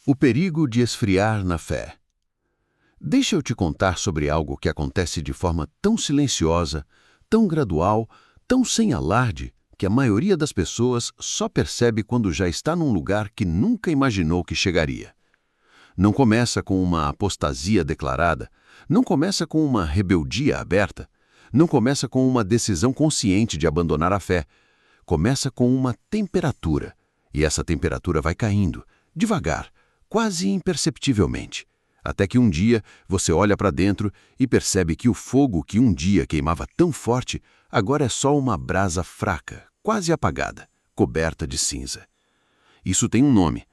O perigo de esfriar na fé. Deixa eu te contar sobre algo que acontece de forma tão silenciosa, tão gradual, tão sem alarde, que a maioria das pessoas só percebe quando já está num lugar que nunca imaginou que chegaria. Não começa com uma apostasia declarada, não começa com uma rebeldia aberta, não começa com uma decisão consciente de abandonar a fé. Começa com uma temperatura, e essa temperatura vai caindo, devagar, quase imperceptivelmente, até que um dia você olha para dentro e percebe que o fogo que um dia queimava tão forte, agora é só uma brasa fraca, quase apagada, coberta de cinza. Isso tem um nome.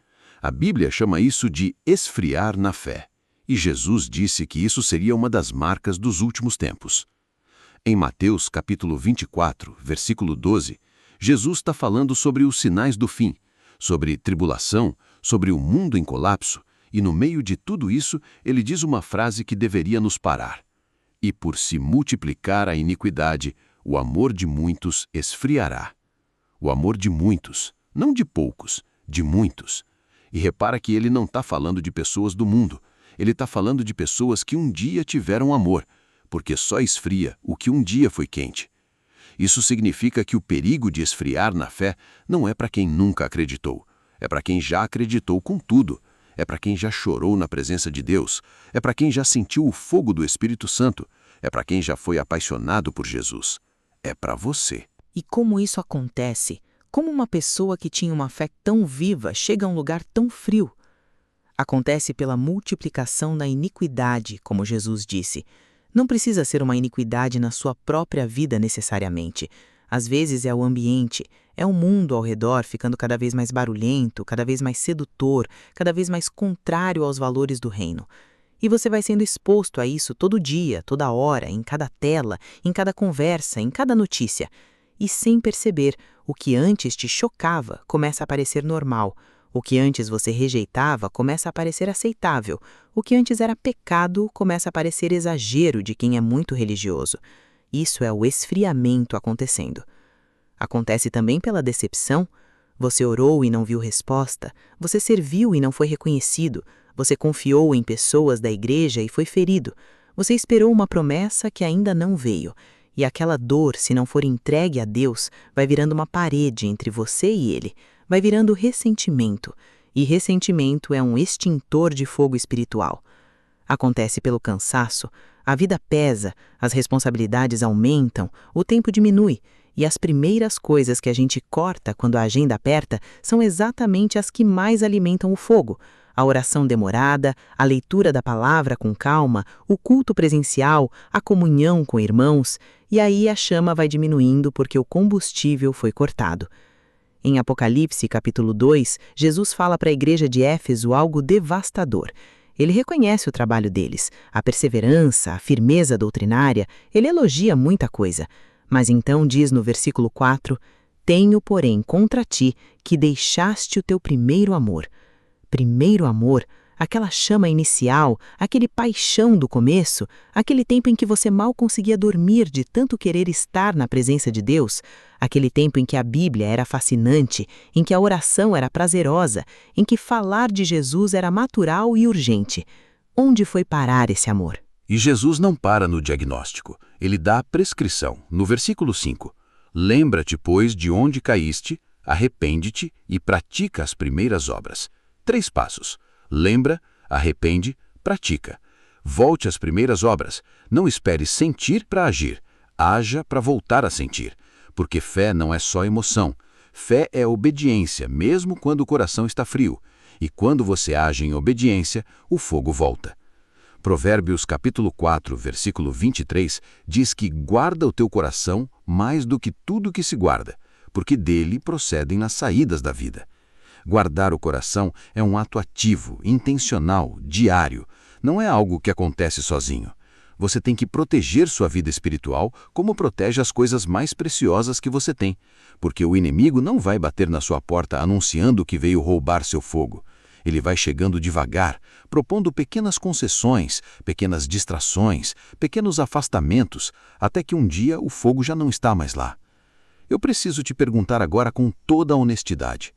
A Bíblia chama isso de esfriar na fé, e Jesus disse que isso seria uma das marcas dos últimos tempos. Em Mateus capítulo 24, versículo 12, Jesus está falando sobre os sinais do fim, sobre tribulação, sobre o mundo em colapso, e no meio de tudo isso, ele diz uma frase que deveria nos parar. E por se multiplicar a iniquidade, o amor de muitos esfriará. O amor de muitos, não de poucos, de muitos. E repara que ele não está falando de pessoas do mundo, ele está falando de pessoas que um dia tiveram amor, porque só esfria o que um dia foi quente. Isso significa que o perigo de esfriar na fé não é para quem nunca acreditou, é para quem já acreditou com tudo, é para quem já chorou na presença de Deus, é para quem já sentiu o fogo do Espírito Santo, é para quem já foi apaixonado por Jesus. É para você. E como isso acontece? Como uma pessoa que tinha uma fé tão viva chega a um lugar tão frio? Acontece pela multiplicação da iniquidade, como Jesus disse. Não precisa ser uma iniquidade na sua própria vida necessariamente. Às vezes é o ambiente, é o mundo ao redor ficando cada vez mais barulhento, cada vez mais sedutor, cada vez mais contrário aos valores do reino. E você vai sendo exposto a isso todo dia, toda hora, em cada tela, em cada conversa, em cada notícia. E sem perceber, o que antes te chocava começa a parecer normal. O que antes você rejeitava começa a parecer aceitável. O que antes era pecado começa a parecer exagero de quem é muito religioso. Isso é o esfriamento acontecendo. Acontece também pela decepção. Você orou e não viu resposta. Você serviu e não foi reconhecido. Você confiou em pessoas da igreja e foi ferido. Você esperou uma promessa que ainda não veio. E aquela dor, se não for entregue a Deus, vai virando uma parede entre você e Ele. Vai virando ressentimento. E ressentimento é um extintor de fogo espiritual. Acontece pelo cansaço. A vida pesa, as responsabilidades aumentam, o tempo diminui. E as primeiras coisas que a gente corta quando a agenda aperta são exatamente as que mais alimentam o fogo. A oração demorada, a leitura da palavra com calma, o culto presencial, a comunhão com irmãos, e aí a chama vai diminuindo porque o combustível foi cortado. Em Apocalipse, capítulo 2, Jesus fala para a igreja de Éfeso algo devastador. Ele reconhece o trabalho deles, a perseverança, a firmeza doutrinária, ele elogia muita coisa. Mas então diz no versículo 4, «Tenho, porém, contra ti que deixaste o teu primeiro amor». Primeiro amor, aquela chama inicial, aquele paixão do começo, aquele tempo em que você mal conseguia dormir de tanto querer estar na presença de Deus, aquele tempo em que a Bíblia era fascinante, em que a oração era prazerosa, em que falar de Jesus era natural e urgente. Onde foi parar esse amor? E Jesus não para no diagnóstico, ele dá a prescrição, no versículo 5. Lembra-te, pois, de onde caíste, arrepende-te e pratica as primeiras obras. 3 passos. Lembra, arrepende, pratica. Volte às primeiras obras. Não espere sentir para agir. Haja para voltar a sentir. Porque fé não é só emoção. Fé é obediência, mesmo quando o coração está frio. E quando você age em obediência, o fogo volta. Provérbios capítulo 4, versículo 23, diz que guarda o teu coração mais do que tudo que se guarda, porque dele procedem as saídas da vida. Guardar o coração é um ato ativo, intencional, diário. Não é algo que acontece sozinho. Você tem que proteger sua vida espiritual como protege as coisas mais preciosas que você tem, porque o inimigo não vai bater na sua porta anunciando que veio roubar seu fogo. Ele vai chegando devagar, propondo pequenas concessões, pequenas distrações, pequenos afastamentos, até que um dia o fogo já não está mais lá. Eu preciso te perguntar agora com toda a honestidade.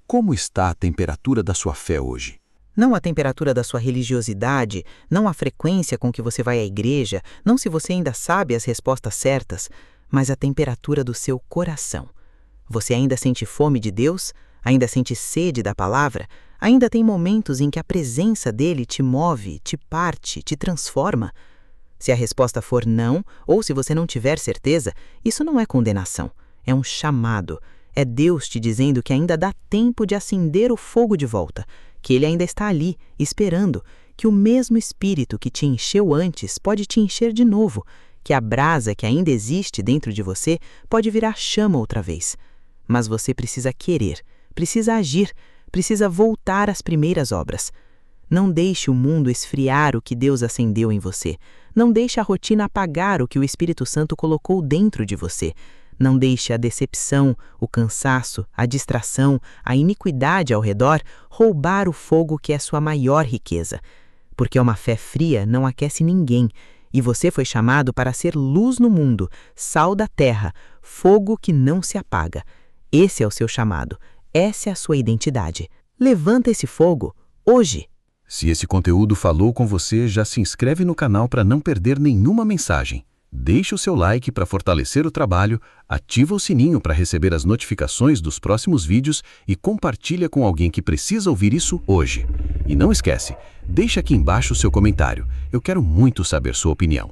Como está a temperatura da sua fé hoje? Não a temperatura da sua religiosidade, não a frequência com que você vai à igreja, não se você ainda sabe as respostas certas, mas a temperatura do seu coração. Você ainda sente fome de Deus? Ainda sente sede da palavra? Ainda tem momentos em que a presença dele te move, te parte, te transforma? Se a resposta for não, ou se você não tiver certeza, isso não é condenação, é um chamado. É Deus te dizendo que ainda dá tempo de acender o fogo de volta, que ele ainda está ali, esperando, que o mesmo Espírito que te encheu antes pode te encher de novo, que a brasa que ainda existe dentro de você pode virar chama outra vez. Mas você precisa querer, precisa agir, precisa voltar às primeiras obras. Não deixe o mundo esfriar o que Deus acendeu em você. Não deixe a rotina apagar o que o Espírito Santo colocou dentro de você. Não deixe a decepção, o cansaço, a distração, a iniquidade ao redor roubar o fogo que é sua maior riqueza. Porque uma fé fria não aquece ninguém, e você foi chamado para ser luz no mundo, sal da terra, fogo que não se apaga. Esse é o seu chamado, essa é a sua identidade. Levanta esse fogo, hoje. Se esse conteúdo falou com você, já se inscreve no canal para não perder nenhuma mensagem. Deixe o seu like para fortalecer o trabalho, ativa o sininho para receber as notificações dos próximos vídeos e compartilha com alguém que precisa ouvir isso hoje. E não esquece, deixe aqui embaixo o seu comentário. Eu quero muito saber sua opinião.